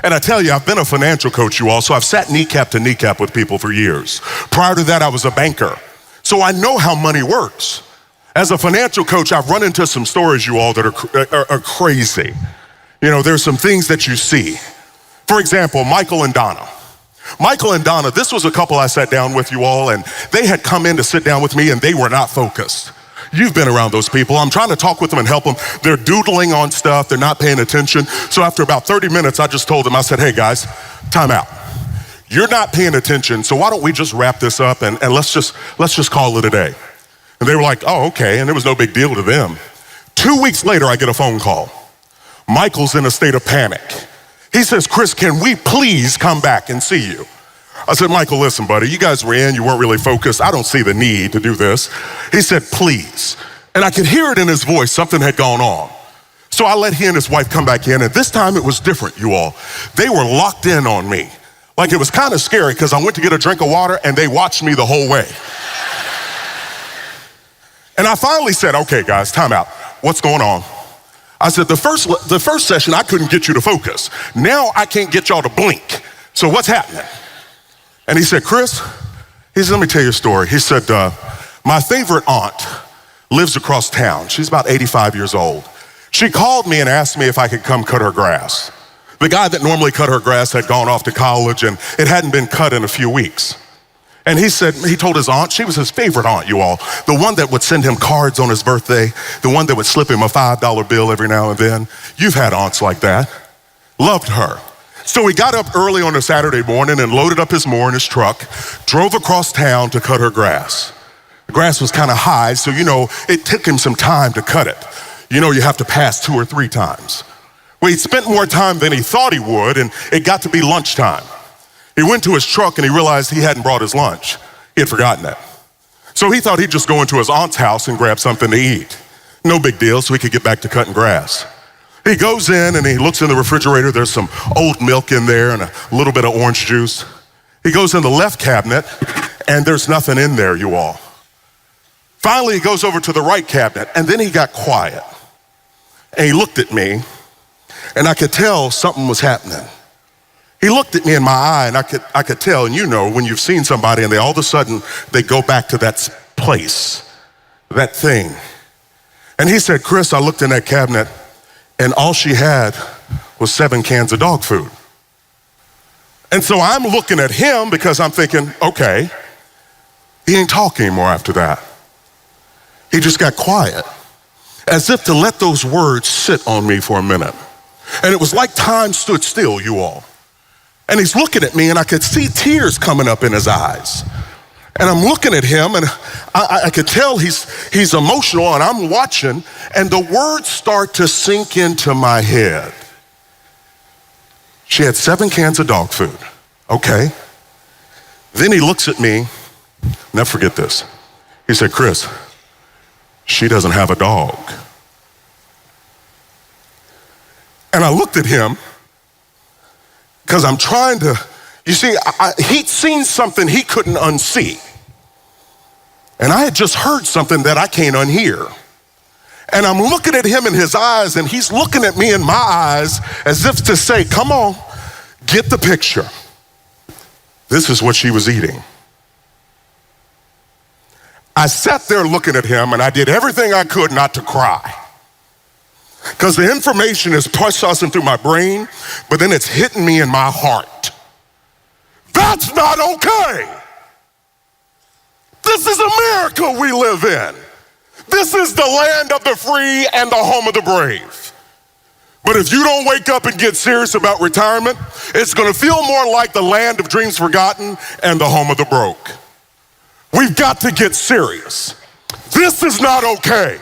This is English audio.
And I tell you, I've been a financial coach, you all, so I've sat kneecap to kneecap with people for years. Prior to that, I was a banker. So I know how money works. As a financial coach, I've run into some stories, you all, that are crazy. You know, there's some things that you see. For example, Michael and Donna. Michael and Donna, this was a couple I sat down with, you all, and they had come in to sit down with me and they were not focused. You've been around those people. I'm trying to talk with them and help them. They're doodling on stuff. They're not paying attention. So after about 30 minutes, I just told them, I said, hey guys, time out. You're not paying attention, so why don't we just wrap this up and let's just call it a day. And they were like, oh, okay, and it was no big deal to them. 2 weeks later, I get a phone call. Michael's in a state of panic. He says, Chris, can we please come back and see you? I said, Michael, listen, buddy, you guys were in, you weren't really focused. I don't see the need to do this. He said, please. And I could hear it in his voice, something had gone on. So I let he and his wife come back in, and this time it was different, you all. They were locked in on me. Like, it was kind of scary because I went to get a drink of water and they watched me the whole way. And I finally said, okay, guys, time out. What's going on? I said, the first session, I couldn't get you to focus. Now I can't get y'all to blink. So what's happening? And he said, Chris, he said, let me tell you a story. He said, my favorite aunt lives across town. She's about 85 years old. She called me and asked me if I could come cut her grass. The guy that normally cut her grass had gone off to college and it hadn't been cut in a few weeks. And he said, he told his aunt, she was his favorite aunt, you all, the one that would send him cards on his birthday, the one that would slip him a $5 bill every now and then. You've had aunts like that. Loved her. So he got up early on a Saturday morning and loaded up his mower in his truck, drove across town to cut her grass. The grass was kind of high, so you know, it took him some time to cut it. You know, you have to pass 2 or 3 times. Well, he spent more time than he thought he would, and it got to be lunchtime. He went to his truck and he realized he hadn't brought his lunch. He had forgotten it. So he thought he'd just go into his aunt's house and grab something to eat. No big deal, so he could get back to cutting grass. He goes in and he looks in the refrigerator. There's some old milk in there and a little bit of orange juice. He goes in the left cabinet and there's nothing in there, you all. Finally, he goes over to the right cabinet and then he got quiet. And he looked at me and I could tell something was happening. He looked at me in my eye and I could tell, and you know, when you've seen somebody and they all of a sudden, they go back to that place, that thing. And he said, Chris, I looked in that cabinet and all she had was 7 cans of dog food. And so I'm looking at him because I'm thinking, okay, he ain't talking anymore after that. He just got quiet, as if to let those words sit on me for a minute. And it was like time stood still, you all. And he's looking at me and I could see tears coming up in his eyes. And I'm looking at him and I could tell he's emotional and I'm watching and the words start to sink into my head. She had 7 cans of dog food. Okay. Then he looks at me, never forget this. He said, Chris, she doesn't have a dog. And I looked at him because I'm trying to, you see, he'd seen something he couldn't unsee. And I had just heard something that I can't unhear. And I'm looking at him in his eyes and he's looking at me in my eyes as if to say, come on, get the picture. This is what she was eating. I sat there looking at him and I did everything I could not to cry. Because the information is processing through my brain, but then it's hitting me in my heart. That's not okay. This is America we live in. This is the land of the free and the home of the brave. But if you don't wake up and get serious about retirement, it's going to feel more like the land of dreams forgotten and the home of the broke. We've got to get serious. This is not okay.